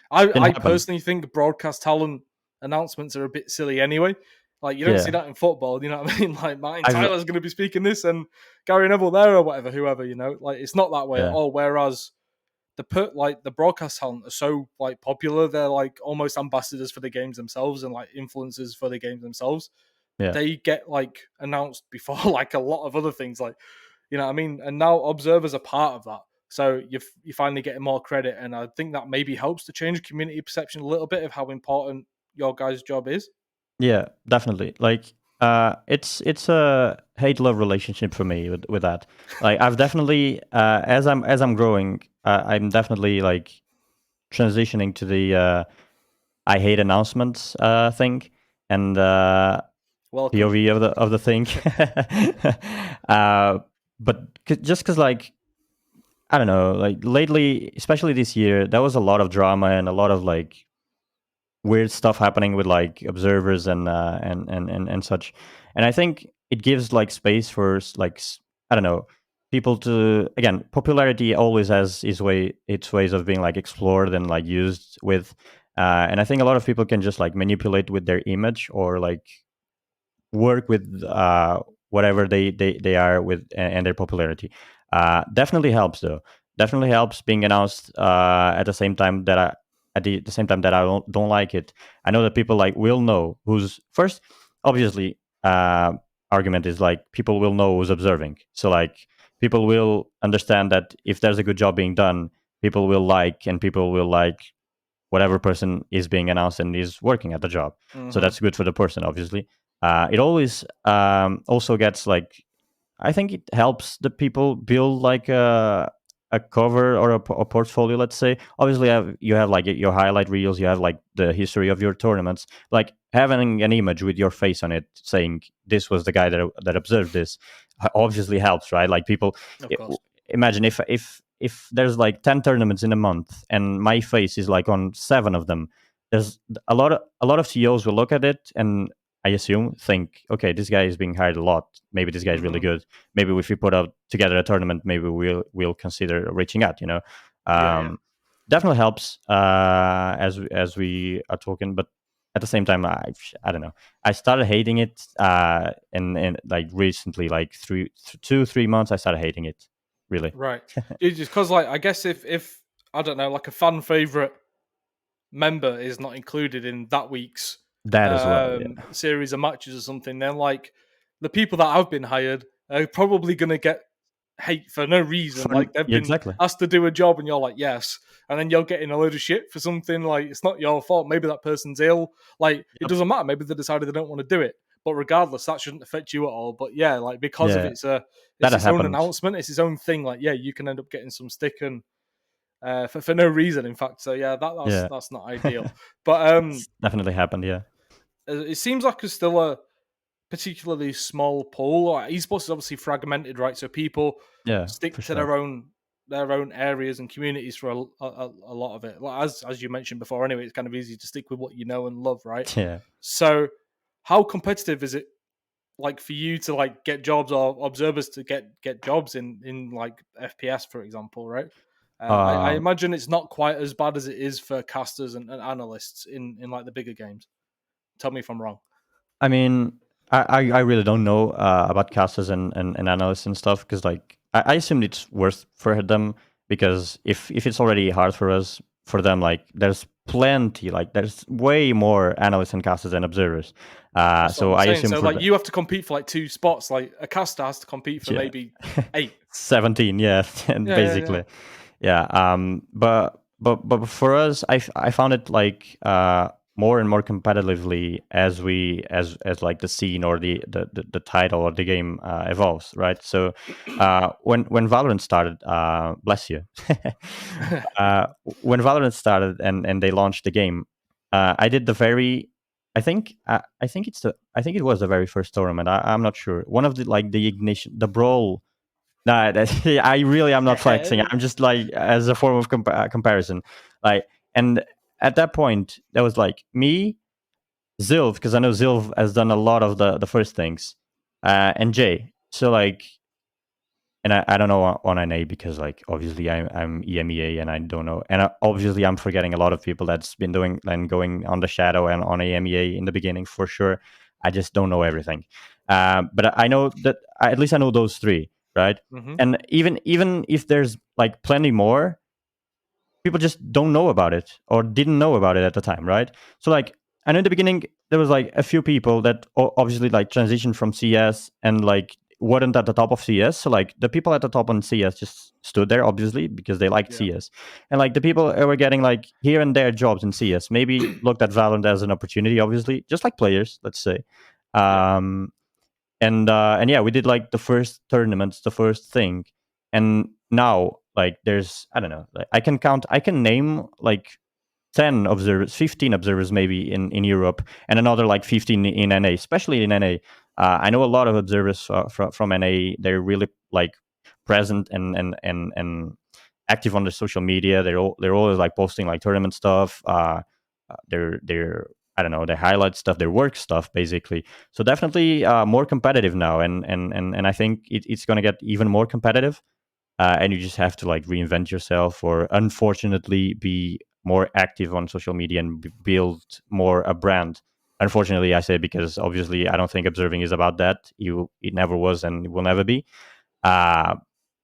I Didn't happen. personally think broadcast talent announcements are a bit silly anyway. Like you don't see Yeah. that in football, you know what I mean? Like Martin I've Tyler's going to be speaking this, and Gary Neville there, or whatever, whoever, you know. Like it's not that way at yeah. all. Whereas the broadcast talent are so like popular, they're like almost ambassadors for the games themselves and like influencers for the games themselves. Yeah. They get like announced before like a lot of other things, like you know what I mean. And now observers are part of that, so you finally getting more credit, and I think that maybe helps to change community perception a little bit of how important your guys' job is. Yeah, definitely. Like, it's a hate love relationship for me with that. Like, I've definitely, as I'm growing, I'm definitely like transitioning to the I hate announcements thing, and Welcome. POV of the thing. uh, but just because like I don't know, like lately, especially this year, there was a lot of drama and a lot of like weird stuff happening with like observers and such. And I think it gives like space for I don't know, people to, again, popularity always has its ways of being like explored and like used with, and I think a lot of people can just like manipulate with their image or like work with whatever they are with and their popularity. Definitely helps though. Definitely helps being announced at the same time that the same time that I don't like it. I know that people like will know who's first. Obviously, argument is like people will know who's observing. So like people will understand that if there's a good job being done, people will like and people will like whatever person is being announced and is working at the job. So Mm-hmm. that's good for the person, obviously. It always also gets like, I think it helps the people build like a cover or a portfolio. Let's say, obviously, you have like your highlight reels, you have like the history of your tournaments. Like having an image with your face on it, saying this was the guy that observed this, obviously helps, right? Like people, Of course. imagine if there's like 10 tournaments in a month and my face is like on 7 of them, there's a lot of CEOs will look at it and I assume think, okay, this guy is being hired a lot. Maybe this guy is really Mm-hmm. good. Maybe if we put out together a tournament, maybe we'll consider reaching out. Yeah, yeah. Um, definitely helps as we are talking, but at the same time, I don't know. I started hating it, and like recently, like 2-3 months, I started hating it. Really, Right. It's just because, like, I guess if I don't know, like a fan favorite member is not included in that week's that as well. Yeah, series of matches or something, then like the people that have been hired are probably going to get hate for no reason. Like they've yeah, been exactly. asked to do a job, and you're like, yes, and then you're getting a load of shit for something like it's not your fault. Maybe that person's ill. Like it Yep. doesn't matter. Maybe they decided they don't want to do it. But regardless, that shouldn't affect you at all. But yeah, like because of Yeah, it's that has its own happened. announcement, it's its own thing. Like yeah, you can end up getting some stick and for no reason. In fact, so yeah, Yeah, that's not ideal. But it's definitely happened. Yeah, it seems like it's still a particularly small pool. Like, esports is obviously fragmented, right? So people yeah, for stick to sure. their own areas and communities for a lot of it. Like, as you mentioned before, anyway, it's kind of easy to stick with what you know and love, right? Yeah. So, how competitive is it like for you to like get jobs or observers to get jobs in like FPS, for example, right? I Um, imagine it's not quite as bad as it is for casters and analysts in like the bigger games. Tell me if I'm wrong. I mean, I really don't know about casters and analysts and stuff because like I assumed it's worth for them because if it's already hard for us for them, like there's plenty, like there's way more analysts and casters than observers. That's what So I'm I saying. assume So for like the you have to compete for like two spots. Like a caster has to compete for yeah maybe 8. 17, yeah, and Yeah, yeah, yeah. basically. Yeah. But for us, I found it like more and more competitively as as like the scene or the title or the game evolves, right? So when Valorant started, bless you, when Valorant started and they launched the game, I did the very I think it was the very first tournament. I'm not sure. One of the like the ignition, the brawl. No, I really am not flexing. I'm just like as a form of comparison. Like, and at that point, there was like me, Zilv, because I know Zilv has done a lot of the first things, and Jay. So like, and I don't know on NA because like obviously I'm EMEA and I don't know, and obviously I'm forgetting a lot of people that's been doing and going on the shadow and on EMEA in the beginning for sure. I just don't know everything, but I know that at least I know those three, right? Hmm. And even if there's like plenty more, people just don't know about it or didn't know about it at the time, right? So like, I know in the beginning there was like a few people that obviously like transitioned from CS and like weren't at the top of CS. So like the people at the top on CS just stood there obviously because they liked Yeah. CS, and like the people who were getting like here and there jobs in CS maybe looked at Valorant as an opportunity, obviously, just like players, let's say. Yeah. Um, and yeah, we did like the first tournaments, the first thing, and now like there's I don't know, like, I can name like 10 observers, 15 observers maybe in Europe, and another like 15 in NA, especially in NA. I know a lot of observers from NA. They're really like present and active on the social media. They're always like posting like tournament stuff. They're I don't know, their highlight stuff, their work stuff, basically. So definitely more competitive now, and I think it's going to get even more competitive. And you just have to like reinvent yourself, or unfortunately, be more active on social media and build more a brand. Unfortunately, I say because obviously I don't think observing is about that. It never was, and it will never be. Uh,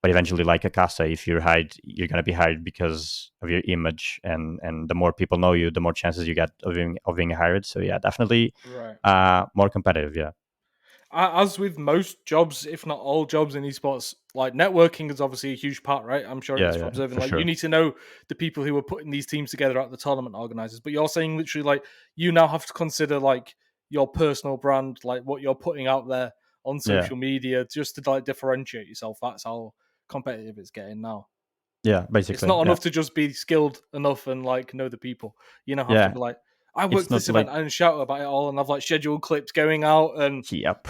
but eventually, like a casa, if you're hired, you're gonna be hired because of your image, and the more people know you, the more chances you get of being hired. So yeah, definitely Right. more competitive. Yeah, As with most jobs, if not all jobs in esports, like networking is obviously a huge part, right? I'm sure it yeah, is for yeah, observing. for Like you sure. need to know the people who are putting these teams together at the tournament organizers. But you're saying literally like you now have to consider like your personal brand, like what you're putting out there on Yeah, social media, just to like differentiate yourself. That's how competitive it's getting now. yeah, It's basically, not yeah, enough to just be skilled enough and like know the people. You now have to yeah. be like, I It's worked not this event like and shout about it all, and I've like scheduled clips going out and yep,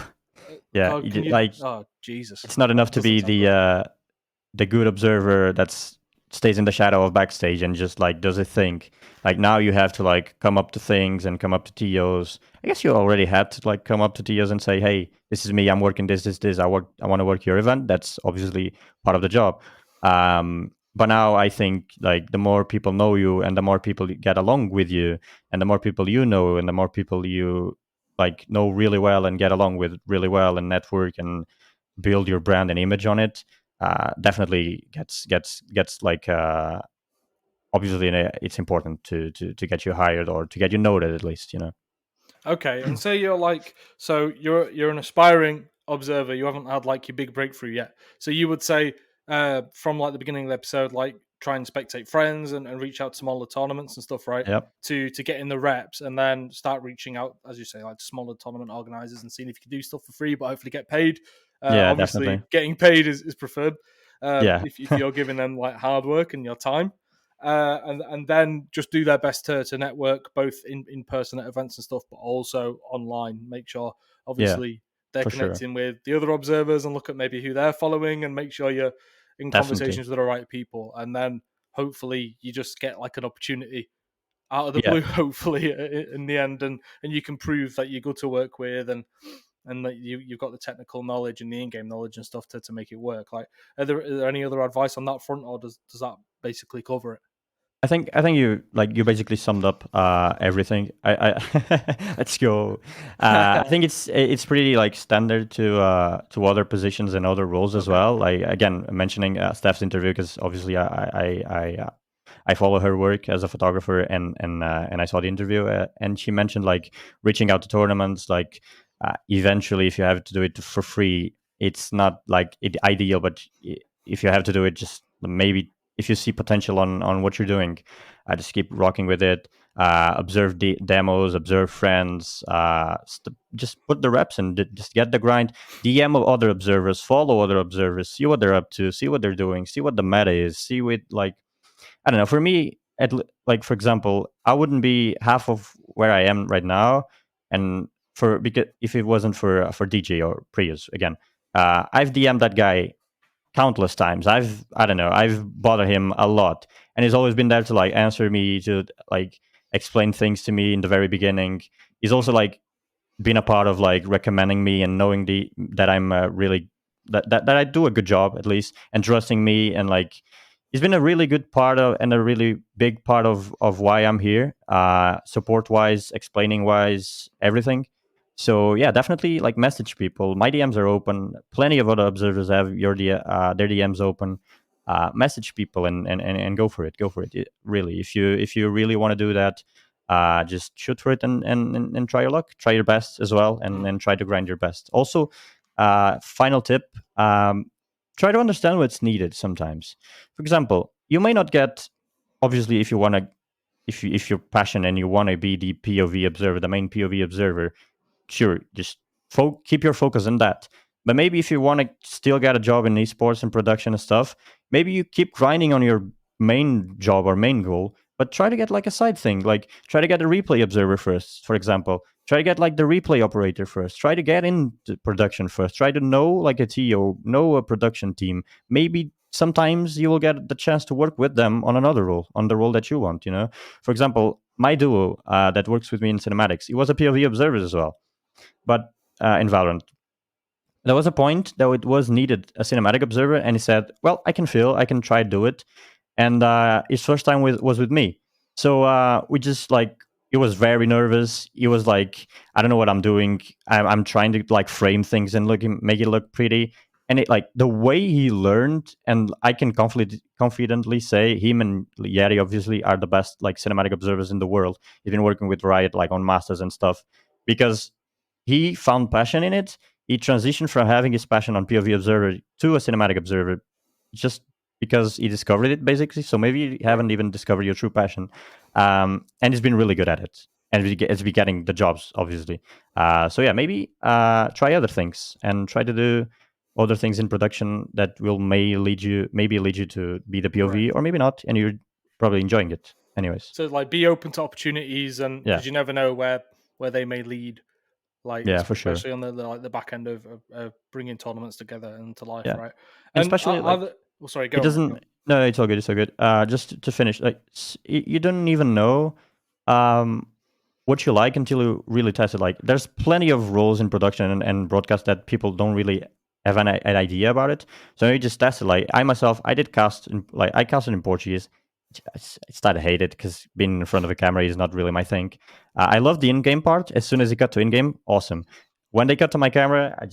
yeah. God, can you? Like Oh Jesus, it's not enough that to doesn't be sound good. the good observer that's stays in the shadow of backstage and just like does a thing. Like now you have to like come up to things and come up to TOs. I guess you already had to like come up to TOs and say, "Hey, this is me. I'm working this. I want to work your event." That's obviously part of the job. But now I think like the more people know you and the more people get along with you and the more people you know and the more people you like know really well and get along with really well and network and build your brand and image on it, definitely gets like obviously it's important to get you hired or to get you noted at least, you know. Okay, and say you're like, so you're an aspiring observer. You haven't had like your big breakthrough yet. So you would say from like the beginning of the episode, like try and spectate friends and reach out to smaller tournaments and stuff, right? Yep. To get in the reps and then start reaching out, as you say, like to smaller tournament organizers and seeing if you can do stuff for free, but hopefully get paid. Yeah, Obviously, definitely. getting paid is preferred Yeah. if you're giving them like hard work and your time. And then just do their best to network both in person at events and stuff, but also online. Make sure Yeah, obviously they're for sure. connecting with the other observers and look at maybe who they're following and make sure you're in Definitely. conversations with the right people. And then hopefully you just get like an opportunity out of the Yeah. blue, hopefully in the end, and you can prove that you're good to work with and that you've got the technical knowledge and the in-game knowledge and stuff to make it work. Like, are there any other advice on that front, or does that basically cover it? I think you basically summed up everything. Let's go. I think it's pretty like standard to other positions and other roles as Okay. well. Like again, mentioning Steph's interview because obviously I follow her work as a photographer, and I saw the interview, and she mentioned like reaching out to tournaments. Like eventually, if you have to do it for free, it's not like ideal. But if you have to do it, just maybe if you see potential on what you're doing, just keep rocking with it. Observe the demos, observe friends. Just put the reps in. Just get the grind. DM of other observers, follow other observers, see what they're up to, see what they're doing, see what the meta is, see what like I don't know. For me, like for example, I wouldn't be half of where I am right now And because if it wasn't for DJ or Prius again, I've DM'd that guy countless times. I don't know, I've bothered him a lot, and he's always been there to like answer me, to like explain things to me in the very beginning. He's also like been a part of like recommending me and knowing that I'm really that I do a good job at least, and trusting me, and like he's been a really good part of, and a really big part of why I'm here, support wise, explaining wise, everything. So yeah, definitely like message people. My DMs are open. Plenty of other observers have their DMs open. Message people and go for it. Go for it. Really, if you really want to do that, just shoot for it and try your luck. Try your best as well, and try to grind your best. Also, final tip: try to understand what's needed. Sometimes, for example, you may not get, obviously, if you want to, if you're passionate and you want to be the POV observer, the main POV observer, sure, just keep your focus on that. But maybe if you want to still get a job in esports and production and stuff, maybe you keep grinding on your main job or main goal, but try to get like a side thing. Like try to get a replay observer first, for example. Try to get like the replay operator first. Try to get into production first. Try to know like a TO, know a production team. Maybe sometimes you will get the chance to work with them on another role, on the role that you want, you know? For example, my duo that works with me in cinematics, he was a POV observer as well, but in Valorant. There was a point that it was needed a cinematic observer, and he said, "Well, I can feel, I can try to do it." And his first time was with me, so we just like he was very nervous. He was like, "I don't know what I'm doing. I'm trying to like frame things and make it look pretty." And it like the way he learned, and I can confidently say him and Yeri obviously are the best like cinematic observers in the world. He's been working with Riot like on masters and stuff because he found passion in it. He transitioned from having his passion on POV observer to a cinematic observer just because he discovered it, basically. So maybe you haven't even discovered your true passion. And he's been really good at it. And it's been getting the jobs, obviously. So yeah, maybe try other things and try to do other things in production that will maybe lead you to be the Right. POV, or maybe not, and you're probably enjoying it. Anyways, So like be open to opportunities, and yeah, because you never know where they may lead, like yeah, for sure. especially on like the back end of bringing tournaments together and to life, Yeah, right? and And especially like other, well, sorry, it go on, mate. Go. doesn't. No, it's all good. It's all good. Just to finish, like you don't even know um, what you like until you really test it. Like, there's plenty of roles in production and broadcast that people don't really have an idea about it. So you just test it. Like I myself, I did cast like I casted in Portuguese. I started to hate it because being in front of a camera is not really my thing. I love the in-game part. As soon as it got to in-game, awesome. When they cut to my camera,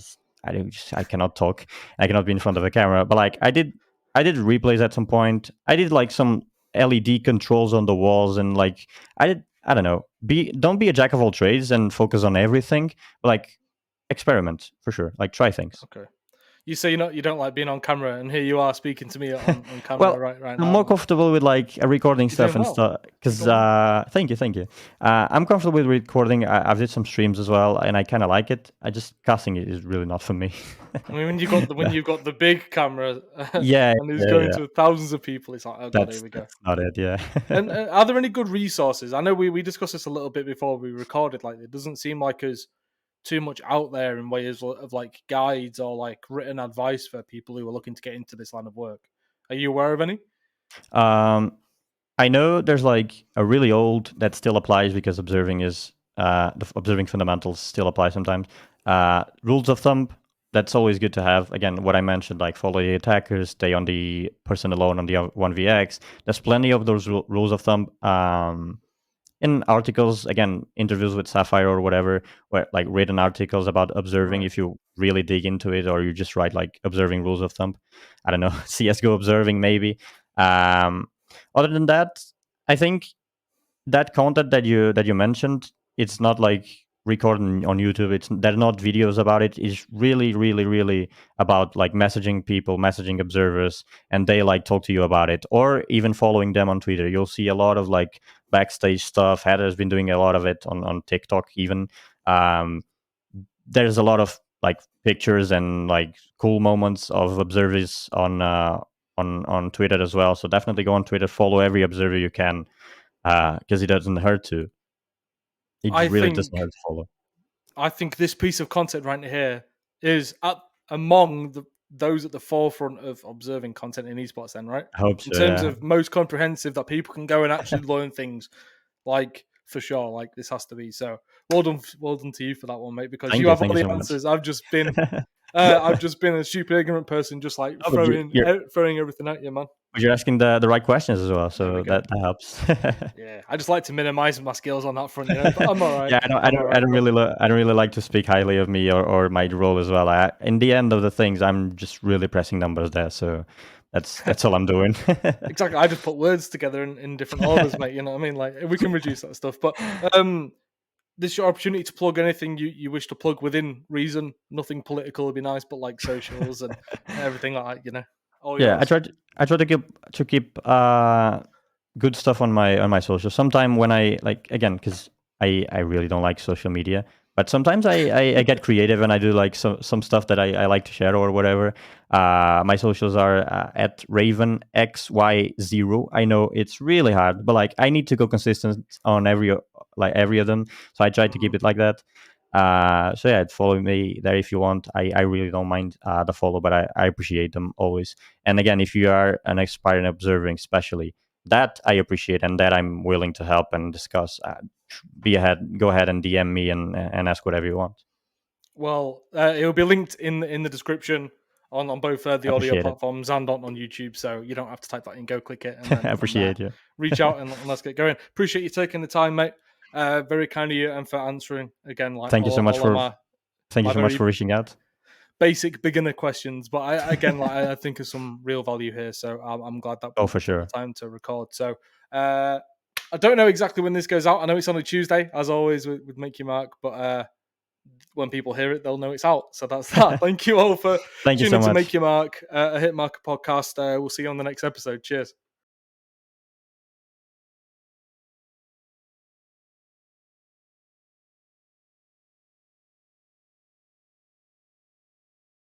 I cannot talk. I cannot be in front of a camera. But like I did replays at some point. I did like some LED controls on the walls, and like I don't know. Don't be a jack of all trades and focus on everything. But like experiment for sure. Like try things. Okay. You say you don't like being on camera, and here you are speaking to me on camera Well, right I'm now. more comfortable with like recording You're stuff doing and well. stuff Keep because going. thank you. I'm comfortable with recording. I've did some streams as well, and I kind of like it. I just casting it is really not for me. I mean, when you've got the big camera Yeah, and it's yeah, going yeah. to thousands of people, it's like, oh god, here we go. That's not it. Yeah. And are there any good resources? I know we discussed this a little bit before we recorded. Like, it doesn't seem like there's too much out there in ways of like guides or like written advice for people who are looking to get into this line of work. Are you aware of any? um, I know there's like a really old that still applies because observing is observing fundamentals still apply sometimes. Rules of thumb, that's always good to have. Again, what I mentioned, like follow the attackers, stay on the person alone on the 1vx. There's plenty of those rules of thumb in articles. Again, interviews with Sapphire or whatever, where like written articles about observing. Right. If you really dig into it, or you just write like observing rules of thumb. I don't know, CS:GO observing maybe. Um, Other than that, I think that content that you mentioned, it's not like recording on YouTube. It's They're not videos about it. It's really about like messaging people, messaging observers, and they like talk to you about it, or even following them on Twitter. You'll see a lot of like backstage stuff. Heather's been doing a lot of it on TikTok even. um there's a lot of like pictures and like cool moments of observers on Twitter as well. So definitely go on Twitter, follow every observer you can, because it doesn't hurt to. It I really doesn't think hurt to follow. I think this piece of content right here is among those at the forefront of observing content in esports. Then, right? I hope In so. terms Yeah. of most comprehensive, that people can go and actually learn things. Like for sure, like this has to be. So well done to you for that one, mate. Because Thank you you. have Thank all you the so much. answers. I've just been a stupid, ignorant person, just like Oh, but throwing everything at you, man. you're asking the right questions as well, There we so go. that helps. Yeah, I just like to minimize my skills on that front, But I'm all right. Yeah, I don't Bro. really I don't really like to speak highly of me or my role as well. In the end of the things, I'm just really pressing numbers there, so that's all I'm doing. Exactly. I just put words together in different orders, mate. You know what I mean? Like we can reduce that stuff. But this is your opportunity to plug anything you wish to plug within reason. Nothing political would be nice, but like socials and everything like that, All Yeah, yours. I try to keep good stuff on my social. Sometime when I like again because I really don't like social media, but sometimes I get creative and I do like some stuff that I like to share or whatever. My socials are at RavenXY0. I know it's really hard, but like I need to go consistent on every of them. So I try to keep it like that. So yeah, follow me there if you want. I really don't mind the follow, but I appreciate them always. And again, if you are an expert in observing, especially that I appreciate and that I'm willing to help and discuss. Go ahead and DM me and ask whatever you want. Well, it will be linked in the description on both the audio Appreciate it. platforms and on YouTube, so you don't have to type that in. Go click it, and then from there, Appreciate you. reach out and let's get going. Appreciate you taking the time, mate. Very kind of you, and for answering again, like Thank you so much all of for thank you my so much very for reaching out. basic beginner questions. But I think there's some real value here, so I'm glad that Oh, we for took sure. the time to record. So I don't know exactly when this goes out. I know it's on a Tuesday, as always with Make Your Mark, but when people hear it, they'll know it's out. So that's that. Thank you all for Thank you so tuning to much. Make Your Mark, a Hitmarker podcast. We'll see you on the next episode. Cheers.